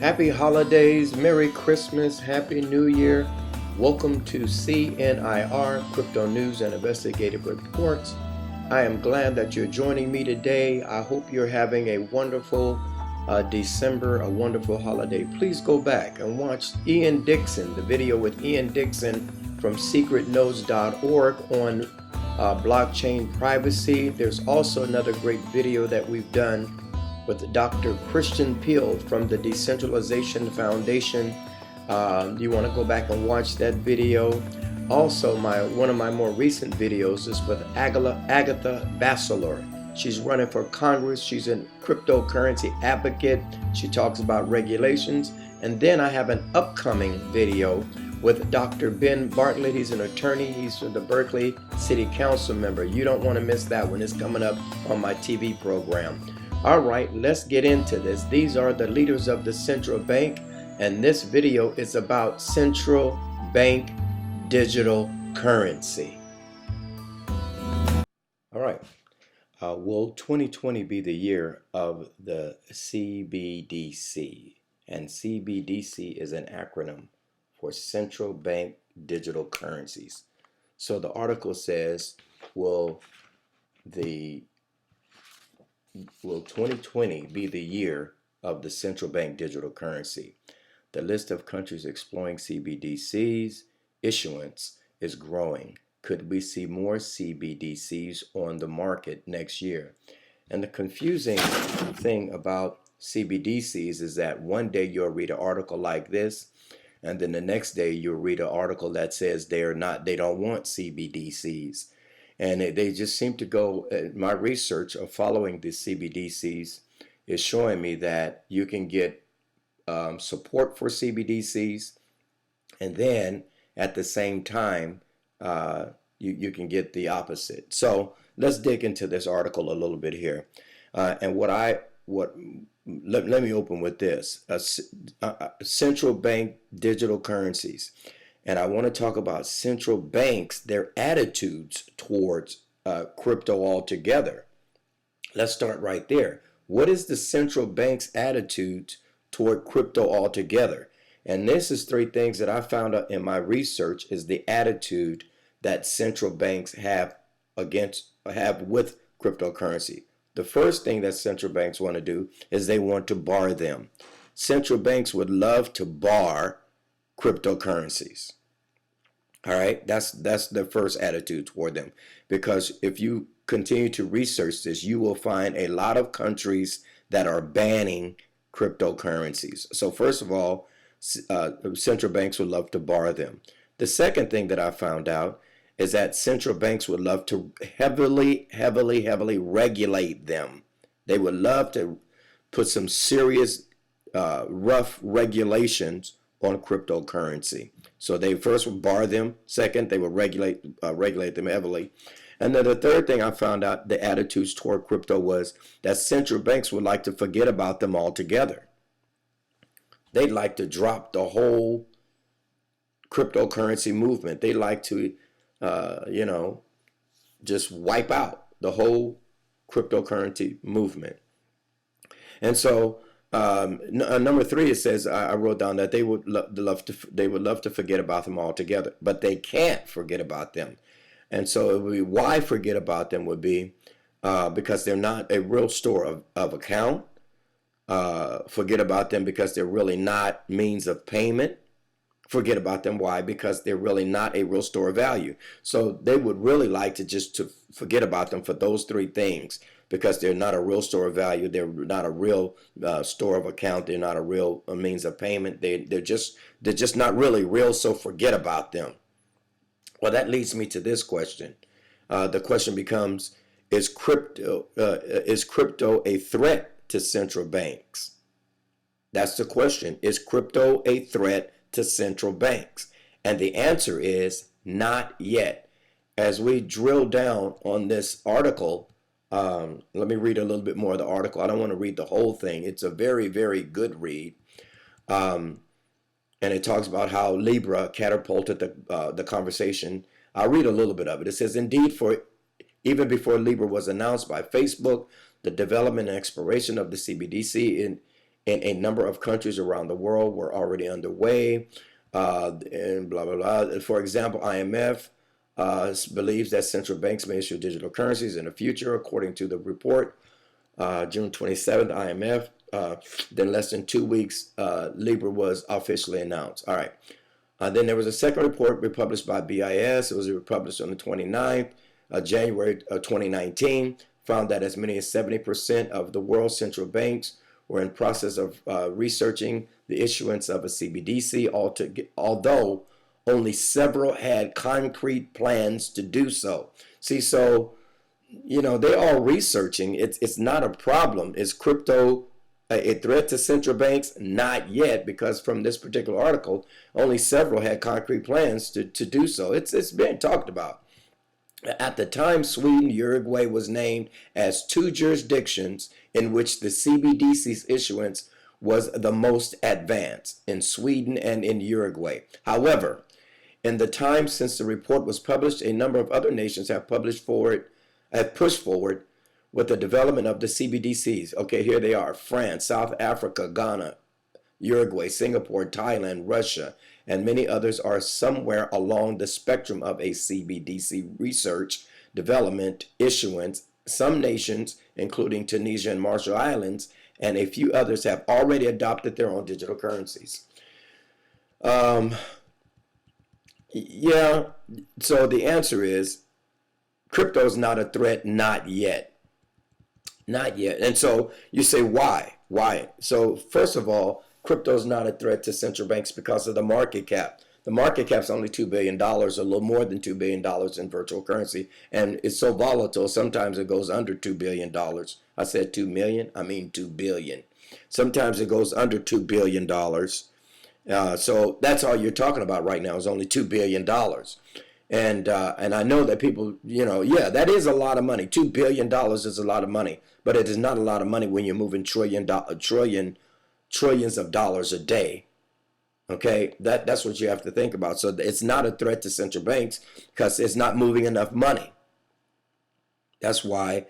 Happy holidays, Merry Christmas, Happy New Year. Welcome to CNIR, Crypto News and Investigative Reports. I am glad that you're joining me today. I hope you're having a wonderful December, a wonderful holiday. Please go back and watch Ian Dixon, the video with Ian Dixon from secretnodes.org on blockchain privacy. There's also another great video that we've done with Dr. Christian Peel from the Decentralization Foundation. You want to go back and watch that video. Also, one of my more recent videos is with Agatha Bacelar. She's running for Congress. She's a cryptocurrency advocate. She talks about regulations. And then I have an upcoming video with Dr. Ben Bartlett. He's an attorney. He's the Berkeley City Council member. You don't want to miss that one. It's coming up on my TV program. All right, let's get into this. These are the leaders of the central bank, and this video is about central bank digital currency. All right, will 2020 be the year of the CBDC? And CBDC is an acronym for central bank digital currencies. So the article says, will 2020 be the year of the central bank digital currency? The list of countries exploring CBDCs issuance is growing. Could we see more CBDCs on the market next year? And the confusing thing about CBDCs is that one day you'll read an article like this, and then the next day you'll read an article that says they don't want CBDCs. And they just seem to go, my research of following the CBDCs is showing me that you can get support for CBDCs, and then at the same time, you can get the opposite. So let's dig into this article a little bit here. And let me open with this, central bank digital currencies. And I want to talk about central banks, their attitudes towards crypto altogether. Let's start right there. What is the central bank's attitude toward crypto altogether? And this is three things that I found out in my research is the attitude that central banks have with cryptocurrency. The first thing that central banks want to do is they want to bar them. Central banks would love to bar cryptocurrencies. All right, that's the first attitude toward them, because if you continue to research this, you will find a lot of countries that are banning cryptocurrencies. So first of all, central banks would love to bar them. The second thing that I found out is that central banks would love to heavily regulate them. They would love to put some serious rough regulations on cryptocurrency. So they first would bar them. Second, they would regulate them heavily. And then the third thing I found out, the attitudes toward crypto, was that central banks would like to forget about them altogether. They'd like to drop the whole cryptocurrency movement. They like to, just wipe out the whole cryptocurrency movement. And so number three, it says, I wrote down that they would love to forget about them altogether, but they can't forget about them. And so it would be, why forget about them would be because they're not a real store of account. Forget about them because they're really not means of payment. Forget about them. Why? Because they're really not a real store of value. So they would really like to forget about them for those three things, because they're not a real store of value. They're not a real store of account. They're not a real means of payment. They're just not really real. So forget about them. Well, that leads me to this question. The question becomes: Is crypto a threat to central banks? That's the question. Is crypto a threat to central banks? And the answer is not yet. As we drill down on this article, let me read a little bit more of the article. I don't want to read the whole thing. It's a very, very good read. And it talks about how Libra catapulted the conversation. I'll read a little bit of it. It says, indeed, even before Libra was announced by Facebook, the development and exploration of the CBDC in a number of countries around the world were already underway, and blah, blah, blah. For example, IMF believes that central banks may issue digital currencies in the future, according to the report. June 27th, IMF. Then less than 2 weeks, Libra was officially announced. All right. Then there was a second report republished by BIS. It was published on the 29th of January 2019. Found that as many as 70% of the world's central banks were in process of researching the issuance of a CBDC, although only several had concrete plans to do so. See, so, they're all researching. It's not a problem. Is crypto a threat to central banks? Not yet, because from this particular article, only several had concrete plans to do so. It's been talked about. At the time, Sweden, Uruguay was named as two jurisdictions in which the CBDC's issuance was the most advanced, in Sweden and in Uruguay. However, in the time since the report was published, a number of other nations have pushed forward with the development of the CBDCs. Okay, here they are: France, South Africa, Ghana, Uruguay, Singapore, Thailand, Russia, and many others are somewhere along the spectrum of a CBDC research, development, issuance. Some nations, including Tunisia and Marshall Islands, and a few others, have already adopted their own digital currencies. Yeah, so the answer is crypto is not a threat, not yet. Not yet. And so you say, why? Why? So first of all, crypto is not a threat to central banks because of the market cap. The market cap is only $2 billion, a little more than $2 billion in virtual currency. And it's so volatile, sometimes it goes under $2 billion. I said 2 million, I mean 2 billion. Sometimes it goes under $2 billion. So that's all you're talking about right now is only $2 billion. And I know that people, that is a lot of money. $2 billion is a lot of money, but it is not a lot of money when you're moving trillions of dollars a day. Okay, that's what you have to think about. So it's not a threat to central banks because it's not moving enough money. That's why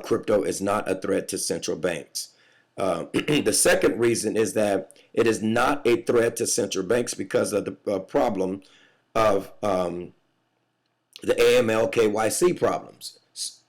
crypto is not a threat to central banks. The second reason is that it is not a threat to central banks because of the problem of the AML KYC problems.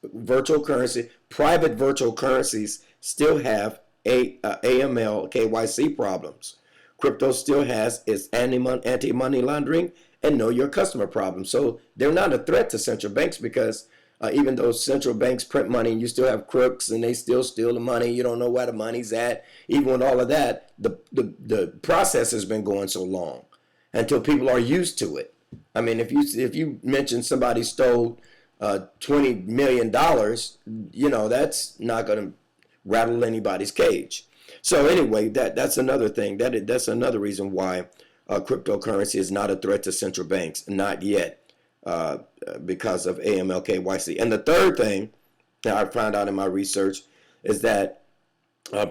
Virtual currency, private virtual currencies still have AML KYC problems. Crypto still has its anti-money laundering and know your customer problems. So they're not a threat to central banks because even though central banks print money, you still have crooks and they still steal the money. You don't know where the money's at. Even with all of that, the process has been going so long until people are used to it. I mean, if you mention somebody stole $20 million, that's not going to rattle anybody's cage. So anyway, that's another thing. That's another reason why cryptocurrency is not a threat to central banks, not yet, because of AML KYC. And the third thing that I found out in my research is that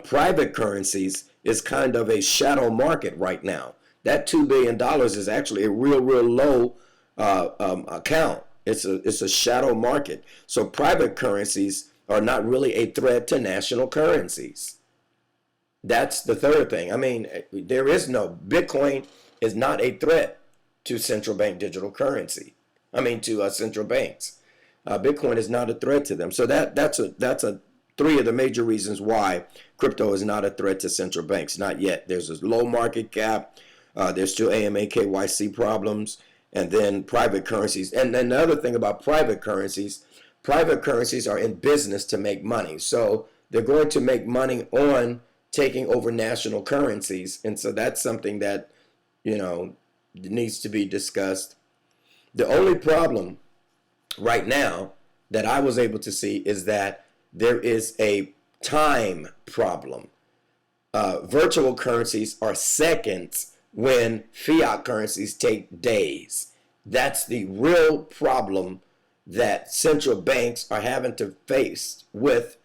private currencies is kind of a shadow market right now. That $2 billion is actually a real low account. It's a shadow market. So private currencies are not really a threat to national currencies. That's the third thing. I mean, Bitcoin is not a threat to central bank digital currency. I mean, to central banks. Bitcoin is not a threat to them. So that's three of the major reasons why crypto is not a threat to central banks. Not yet. There's a low market cap. There's still AMA KYC problems, and then private currencies. And then the other thing about private currencies are in business to make money. So they're going to make money on taking over national currencies. And so that's something that, needs to be discussed. The only problem right now that I was able to see is that there is a time problem. Virtual currencies are seconds when fiat currencies take days. That's the real problem that central banks are having to face with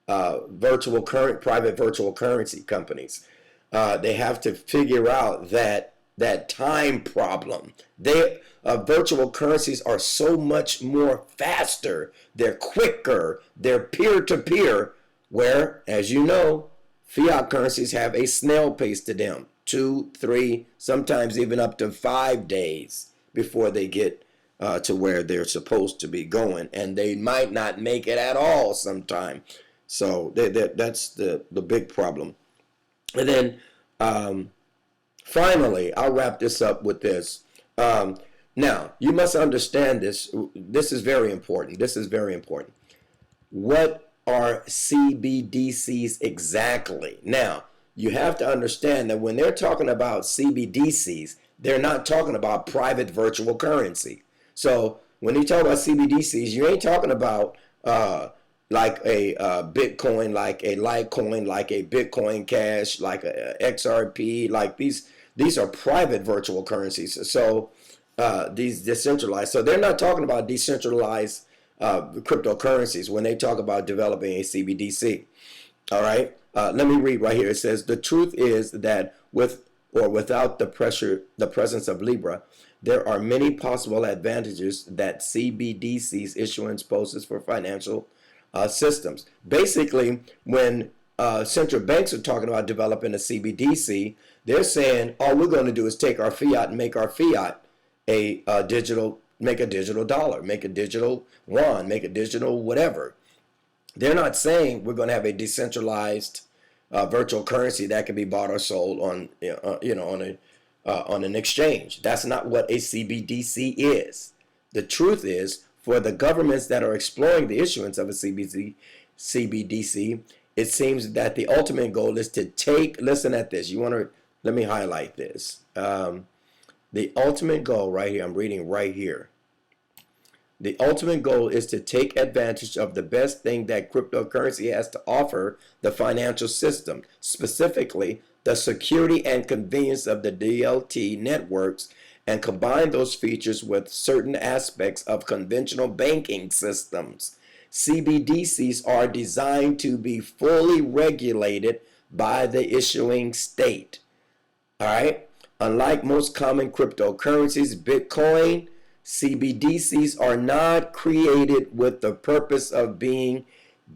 private virtual currency companies. They have to figure out that time problem. Virtual currencies are so much more faster. They're quicker. They're peer-to-peer, where, as you know, Fiat currencies have a snail pace to them, 2, 3, sometimes even up to 5 days before they get to where they're supposed to be going, and they might not make it at all sometime. So that's the big problem. And then finally, I'll wrap this up with this. Now, you must understand this. This is very important. This is very important. What are CBDCs exactly? Now, you have to understand that when they're talking about CBDCs, they're not talking about private virtual currency. So when you talk about CBDCs, you ain't talking about like a Bitcoin, like a Litecoin, like a Bitcoin Cash, like a XRP, like these are private virtual currencies. So these decentralized. So they're not talking about decentralized cryptocurrencies when they talk about developing a CBDC. All right. Let me read right here. It says the truth is that with or without the presence of Libra, there are many possible advantages that CBDC's issuance poses for financial systems. Basically, when central banks are talking about developing a CBDC, they're saying all we're going to do is take our fiat and make our fiat a digital, make a digital dollar, make a digital yuan, make a digital whatever. They're not saying we're going to have a decentralized virtual currency that can be bought or sold on on an exchange. That's not what a CBDC is. The truth is, for the governments that are exploring the issuance of a CBDC, it seems that the ultimate goal is to take, listen at this, let me highlight this. The ultimate goal right here, I'm reading right here. The ultimate goal is to take advantage of the best thing that cryptocurrency has to offer the financial system, specifically the security and convenience of the DLT networks, and combine those features with certain aspects of conventional banking systems. CBDCs are designed to be fully regulated by the issuing state. All right? Unlike most common cryptocurrencies, Bitcoin, CBDCs are not created with the purpose of being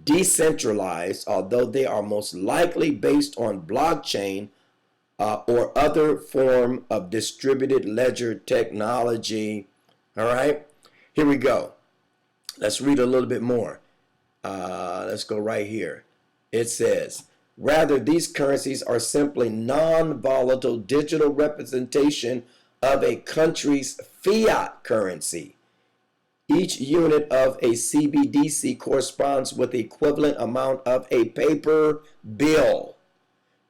decentralized, although they are most likely based on blockchain or other form of distributed ledger technology. All right, here we go. Let's read a little bit more. Let's go right here. It says, rather, these currencies are simply non-volatile digital representation of a country's fiat currency. Each unit of a CBDC corresponds with the equivalent amount of a paper bill.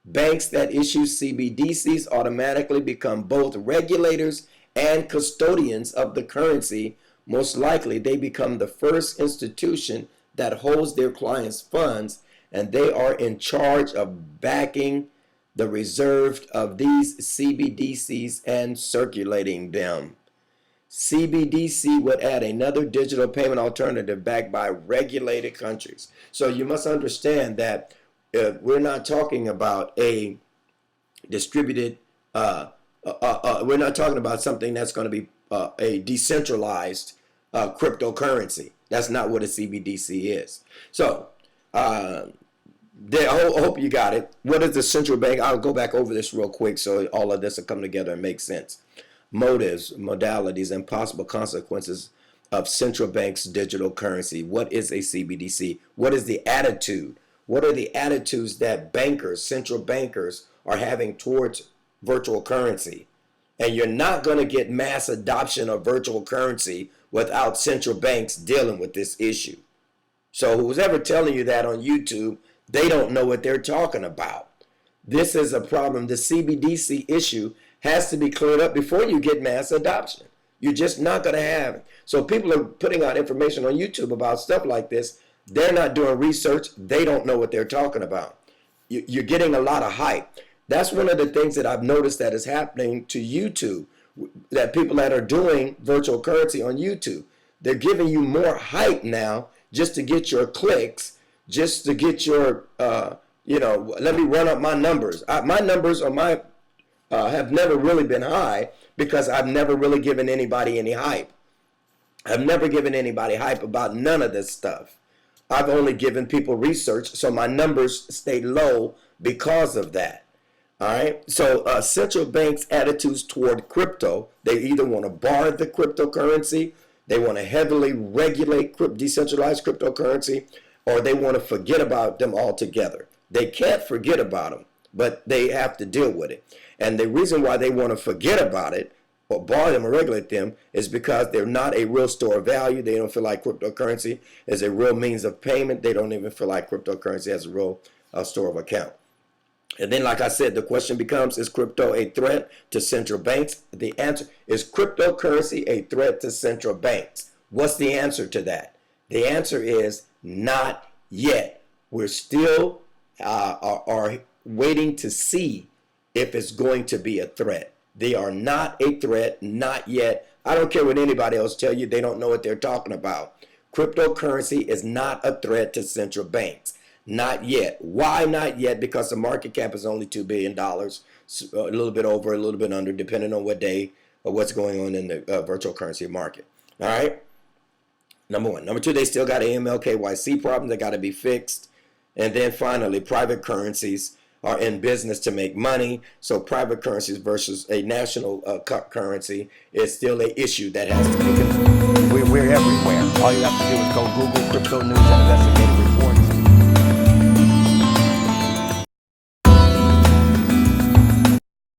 Banks that issue CBDCs automatically become both regulators and custodians of the currency. Most likely, they become the first institution that holds their clients' funds, and they are in charge of backing the reserve of these CBDCs and circulating them. CBDC would add another digital payment alternative backed by regulated countries. So you must understand that we're not talking about a distributed, we're not talking about something that's going to be a decentralized cryptocurrency. That's not what a CBDC is. So, I hope you got it. What is the central bank? I'll go back over this real quick so all of this will come together and make sense. Motives, modalities, and possible consequences of central bank's digital currency. What is a CBDC? What is the attitude? What are the attitudes that bankers, central bankers, are having towards virtual currency? And you're not going to get mass adoption of virtual currency without central banks dealing with this issue. So who's ever telling you that on YouTube, they don't know what they're talking about. This is a problem. The CBDC issue has to be cleared up before you get mass adoption. You're just not going to have it. So people are putting out information on YouTube about stuff like this. They're not doing research. They don't know what they're talking about. You're getting a lot of hype. That's one of the things that I've noticed that is happening to YouTube, that people that are doing virtual currency on YouTube, they're giving you more hype now just to get your clicks, just to get your, let me run up my numbers. My numbers are have never really been high because I've never really given anybody any hype. I've never given anybody hype about none of this stuff. I've only given people research, so my numbers stay low because of that. All right. So central banks' attitudes toward crypto, they either want to bar the cryptocurrency, they want to heavily regulate decentralized cryptocurrency, or they want to forget about them altogether. They can't forget about them, but they have to deal with it. And the reason why they want to forget about it or bar them or regulate them is because they're not a real store of value. They don't feel like cryptocurrency is a real means of payment. They don't even feel like cryptocurrency has a real store of account. And then, like I said, the question becomes, is crypto a threat to central banks? The answer is, cryptocurrency a threat to central banks? What's the answer to that? The answer is not yet. We're still are waiting to see if it's going to be a threat. They are not a threat, not yet. I don't care what anybody else tell you. They don't know what they're talking about. Cryptocurrency is not a threat to central banks. Not yet. Why not yet? Because the market cap is only $2 billion, a little bit over, a little bit under, depending on what day or what's going on in the virtual currency market. All right? Number one. Number two, they still got AML KYC problems that got to be fixed. And then finally, private currencies are in business to make money. So private currencies versus a national currency is still an issue that has to be. We're everywhere. All you have to do is go Google crypto news and investigative reports.